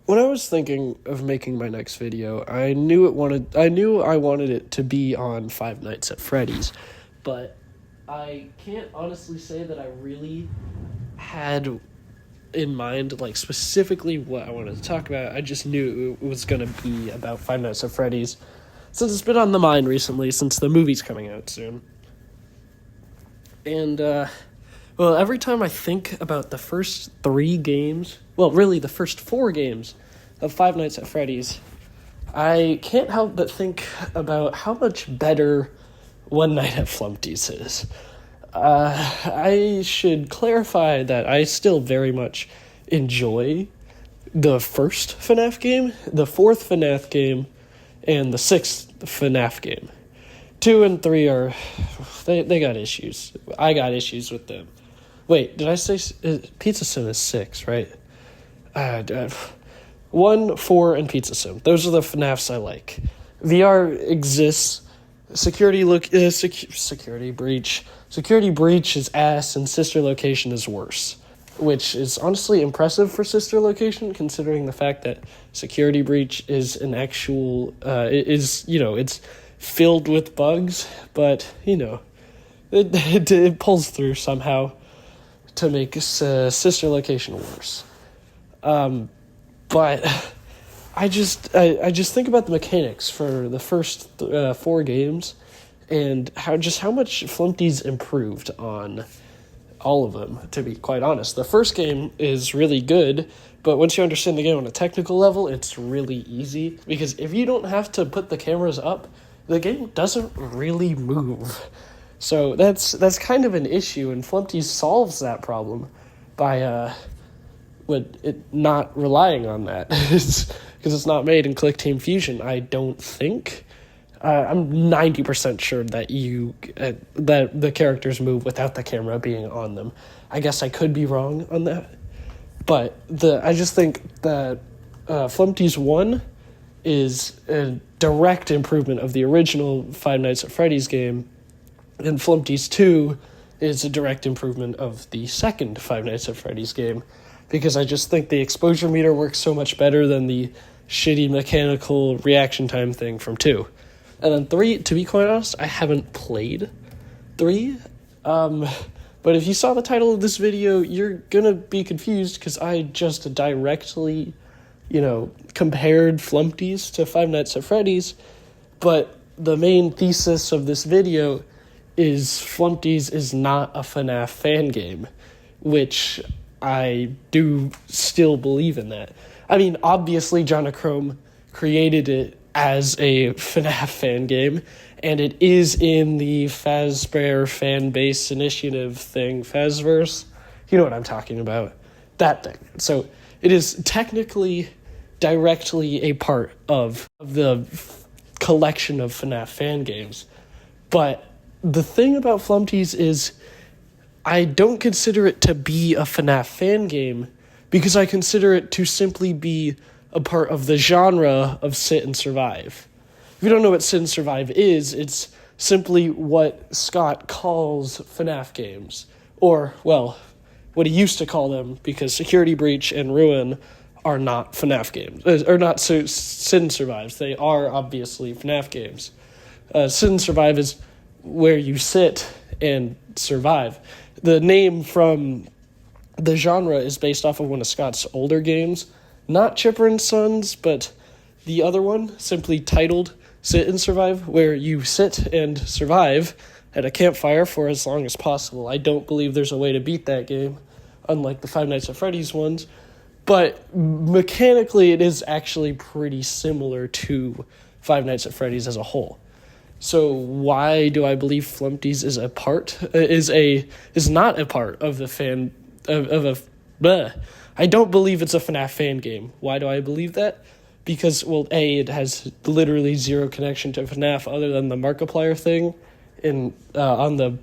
When I was thinking of making my next video, I knew I wanted it to be on Five Nights at Freddy's, but I can't honestly say that I really had in mind, like, specifically what I wanted to talk about. I just knew it was going to be about Five Nights at Freddy's, since it's been on the mind recently, since the movie's coming out soon. And, well, every time I think about the first 3 games, well, really the first 4 games of Five Nights at Freddy's, I can't help but think about how much better One Night at Flumpty's is. I should clarify that I still very much enjoy the first FNAF game, the 4th FNAF game, and the 6th FNAF game. 2 and 3 are... They got issues. I got issues with them. Wait, did I say... Pizza Sim is 6, right? 1, 4, and Pizza Sim. Those are the FNAFs I like. VR exists. Security Breach. Security Breach is ass, and Sister Location is worse. Which is honestly impressive for Sister Location, considering the fact that Security Breach is an actual... it's filled with bugs, but, it pulls through somehow to make Sister Location worse. But I just think about the mechanics for the first 4 games and how much Flumpty's improved on all of them, to be quite honest. The first game is really good, but once you understand the game on a technical level, it's really easy, because if you don't have to put the cameras up, the game doesn't really move. So that's kind of an issue, and Flumpty solves that problem by not relying on that, because it's not made in Click Team Fusion, I don't think. I'm 90% sure that that the characters move without the camera being on them. I guess I could be wrong on that, but I just think that Flumpty's 1 is a direct improvement of the original Five Nights at Freddy's game, and Flumpty's 2 is a direct improvement of the second Five Nights at Freddy's game, because I just think the exposure meter works so much better than the shitty mechanical reaction time thing from 2. And then 3, to be quite honest, I haven't played 3. But if you saw the title of this video, you're gonna be confused, because I just directly, compared Flumpty's to Five Nights at Freddy's. But the main thesis of this video is Flumpty's is not a FNAF fan game, which I do still believe in that. I mean, obviously, Jonachrome created it as a FNAF fan game, and it is in the Fazbear fan base initiative thing, Fazverse. You know what I'm talking about. That thing. So it is technically directly a part of the collection of FNAF fan games. But the thing about Flumpty's is I don't consider it to be a FNAF fan game, because I consider it to simply be a part of the genre of Sit and Survive. If you don't know what Sit and Survive is, it's simply what Scott calls FNAF games. Or, well, what he used to call them, because Security Breach and Ruin are not FNAF games. Or not Sit and Survive. They are obviously FNAF games. Sit and Survive is where you sit and survive. The name from the genre is based off of one of Scott's older games. Not Chipper and Sons, but the other one, simply titled Sit and Survive, where you sit and survive at a campfire for as long as possible. I don't believe there's a way to beat that game, unlike the Five Nights at Freddy's ones, but mechanically it is actually pretty similar to Five Nights at Freddy's as a whole. So why do I believe Flumpty's is not a part of the fan I don't believe it's a FNAF fan game. Why do I believe that? Because, well, A, it has literally zero connection to FNAF other than the Markiplier thing on the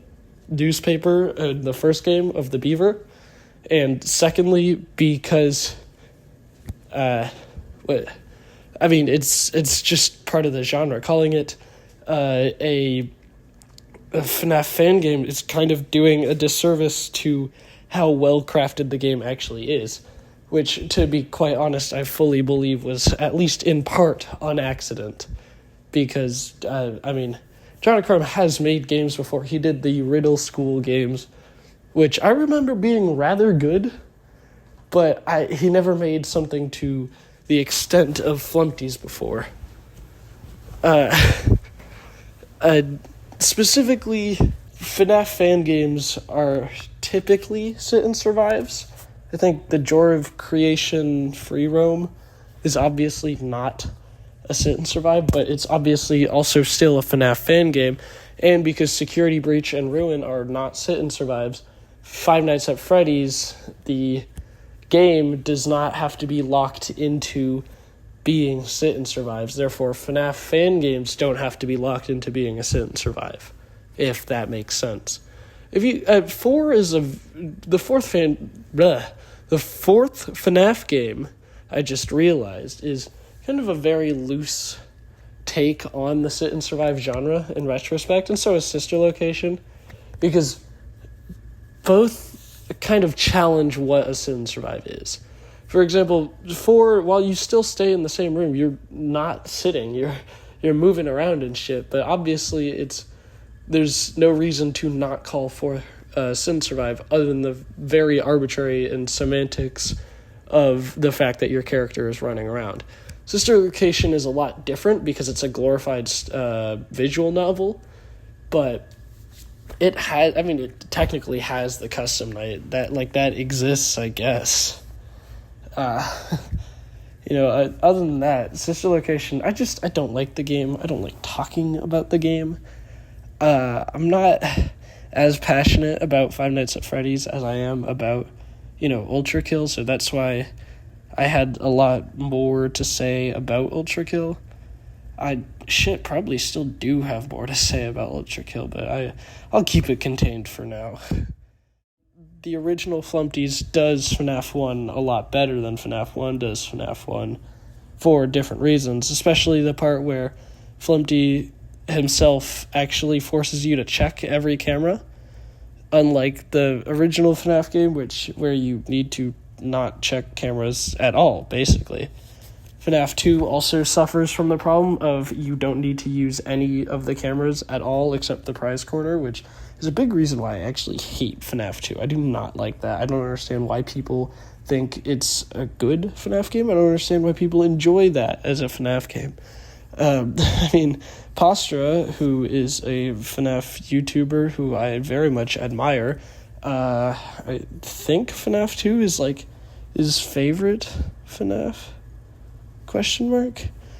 newspaper in the first game of the Beaver. And secondly, because, it's just part of the genre. Calling it a FNAF fan game is kind of doing a disservice to how well crafted the game actually is. which, to be quite honest, I fully believe was at least in part on accident. Because, John Crumb has made games before. He did the Riddle School games, which I remember being rather good, but he never made something to the extent of Flumpty's before. Specifically, FNAF fan games are typically sit and survives. I think the Joy of Creation Free Roam is obviously not a sit and survive, but it's obviously also still a FNAF fan game. And because Security Breach and Ruin are not sit and survives, Five Nights at Freddy's, the game, does not have to be locked into being sit and survives. Therefore, FNAF fan games don't have to be locked into being a sit and survive, if that makes sense. If you the fourth FNAF game, I just realized, is kind of a very loose take on the sit and survive genre in retrospect, and so is Sister Location, because both kind of challenge what a sit and survive is. For example, 4, while you still stay in the same room, you're not sitting, you're moving around and shit, but obviously there's no reason to not call for sit and survive other than the very arbitrary and semantics of the fact that your character is running around. Sister Location is a lot different because it's a glorified visual novel, but it technically has the custom night that exists, I guess. Other than that, Sister Location, I don't like the game. I don't like talking about the game. I'm not as passionate about Five Nights at Freddy's as I am about, Ultrakill, so that's why I had a lot more to say about Ultrakill. I probably still do have more to say about Ultrakill, but I'll keep it contained for now. The original Flumpty's does FNAF 1 a lot better than FNAF 1 does FNAF 1 for different reasons, especially the part where Flumpty himself actually forces you to check every camera, unlike the original FNAF game, where you need to not check cameras at all, basically. FNAF 2 also suffers from the problem of you don't need to use any of the cameras at all except the prize corner, which is a big reason why I actually hate FNAF 2. I do not like that. I don't understand why people think it's a good FNAF game. I don't understand why people enjoy that as a FNAF game. Postra, who is a FNAF YouTuber who I very much admire, I think FNAF 2 is his favorite FNAF? ?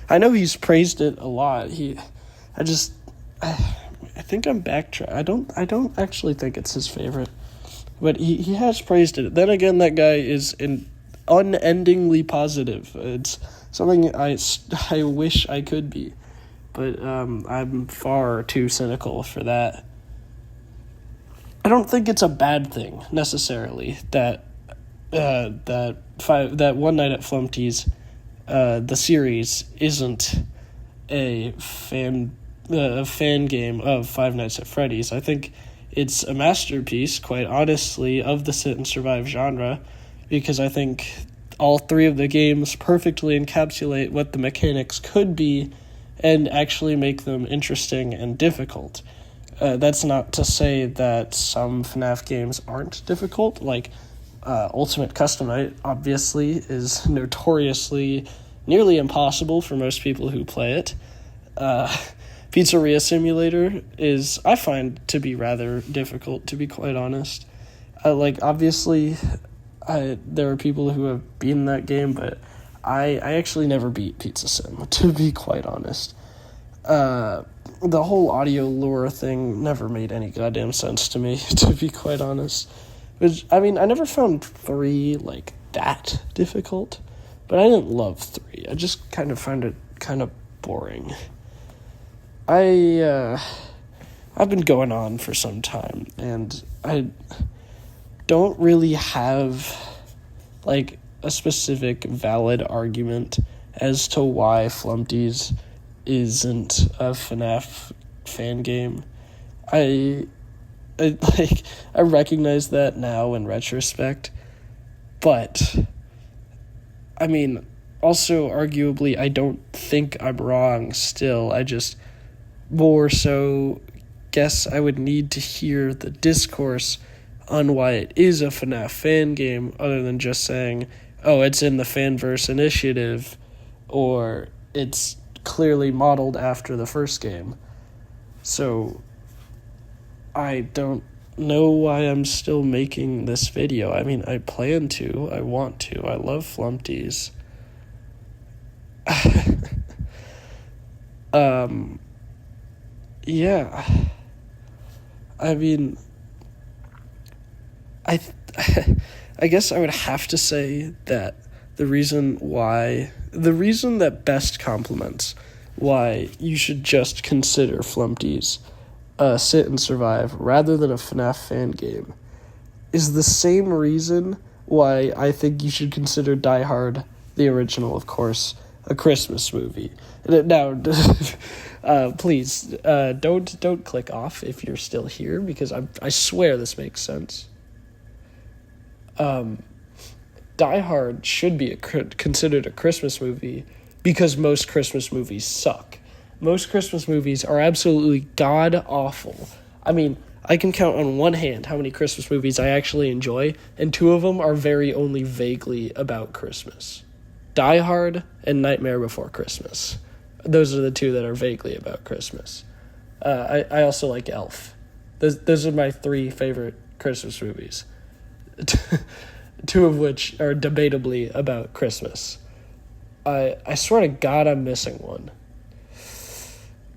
I know he's praised it a lot. I think I'm backtracking. I don't actually think it's his favorite, but he has praised it. Then again, that guy is unendingly positive. It's something I wish I could be, but I'm far too cynical for that. I don't think it's a bad thing necessarily that One Night at Flumpty's, the series, isn't a fan game of Five Nights at Freddy's. I think it's a masterpiece, quite honestly, of the sit and survive genre, because I think all 3 of the games perfectly encapsulate what the mechanics could be and actually make them interesting and difficult. That's not to say that some FNAF games aren't difficult, like Ultimate Custom Night, obviously, is notoriously nearly impossible for most people who play it. Pizzeria Simulator I find to be rather difficult, to be quite honest. Obviously, there are people who have beaten that game, but I actually never beat Pizza Sim, to be quite honest. The whole audio lure thing never made any goddamn sense to me, to be quite honest. I never found 3, that difficult, but I didn't love 3. I just kind of found it kind of boring. I've been going on for some time, and I don't really have, a specific valid argument as to why Flumpty's isn't a FNAF fan game. I recognize that now in retrospect, but I mean, also, arguably, I don't think I'm wrong still. I just more so guess I would need to hear the discourse on why it is a FNAF fan game, other than just saying, oh, it's in the Fanverse initiative, or it's clearly modeled after the first game. So, I don't know why I'm still making this video. I mean, I plan to, I want to, I love Flumpties. Yeah. I mean, I guess I would have to say that the reason that best complements why you should just consider Flumpties Sit and Survive rather than a FNAF fan game is the same reason why I think you should consider Die Hard, the original, of course, a Christmas movie. Now, please, don't click off if you're still here, because I swear this makes sense. Die Hard should be considered a Christmas movie because most Christmas movies suck. Most Christmas movies are absolutely god-awful. I mean, I can count on one hand how many Christmas movies I actually enjoy, and two of them are very only vaguely about Christmas. Die Hard and Nightmare Before Christmas. Those are the two that are vaguely about Christmas. I also like Elf. Those are my three favorite Christmas movies. Two of which are debatably about Christmas. I swear to God I'm missing one.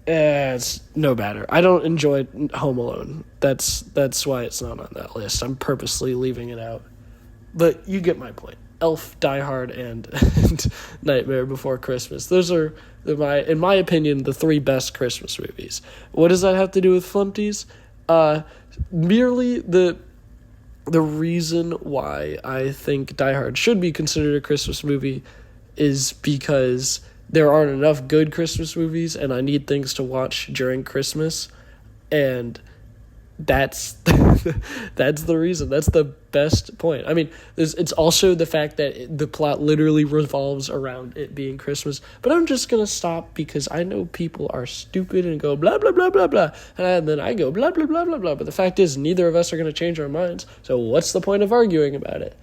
It's no matter. I don't enjoy Home Alone. That's why it's not on that list. I'm purposely leaving it out. But you get my point. Elf, Die Hard, and Nightmare Before Christmas. Those are, in my opinion, the three best Christmas movies. What does that have to do with Flumpties? Merely the reason why I think Die Hard should be considered a Christmas movie is because there aren't enough good Christmas movies, and I need things to watch during Christmas, and that's that's the reason. That's the best point. I mean, it's also the fact that the plot literally revolves around it being Christmas, but I'm just going to stop because I know people are stupid and go blah, blah, blah, blah, blah, and then I go blah, blah, blah, blah, blah, but the fact is neither of us are going to change our minds, so what's the point of arguing about it?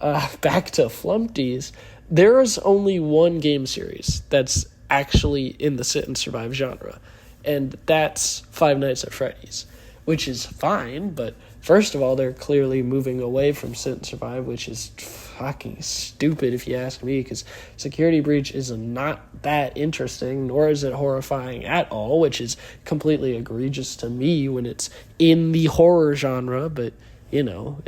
Back to Flumpties. There is only one game series that's actually in the Sit and Survive genre, and that's Five Nights at Freddy's, which is fine, but first of all, they're clearly moving away from Sit and Survive, which is fucking stupid if you ask me, because Security Breach is not that interesting, nor is it horrifying at all, which is completely egregious to me when it's in the horror genre, but, you know,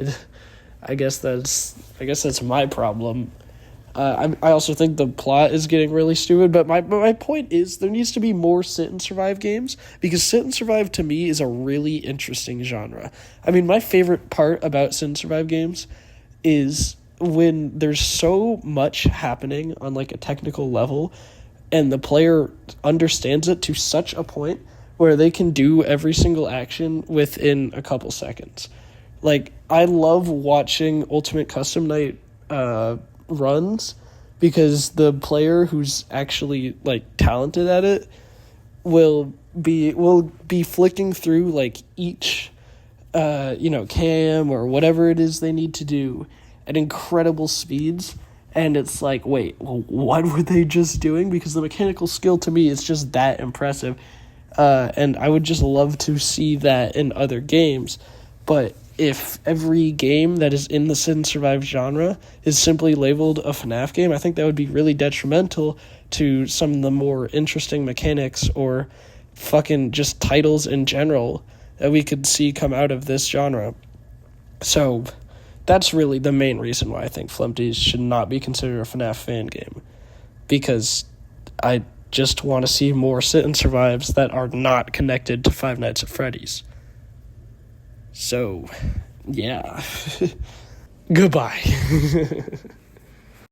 I guess that's my problem. I also think the plot is getting really stupid, but my point is there needs to be more Sit and Survive games, because Sit and Survive to me is a really interesting genre. I mean, my favorite part about Sit and Survive games is when there's so much happening on like a technical level and the player understands it to such a point where they can do every single action within a couple seconds. Like, I love watching Ultimate Custom Night runs, because the player who's actually like talented at it will be flicking through like each cam or whatever it is they need to do at incredible speeds, and it's like, wait, well, what were they just doing? Because the mechanical skill to me is just that impressive, and I would just love to see that in other games. But if every game that is in the Sit and Survive genre is simply labeled a FNAF game, I think that would be really detrimental to some of the more interesting mechanics or fucking just titles in general that we could see come out of this genre. So that's really the main reason why I think Flumpties should not be considered a FNAF fan game, because I just want to see more Sit and Survives that are not connected to Five Nights at Freddy's. So, yeah. Goodbye.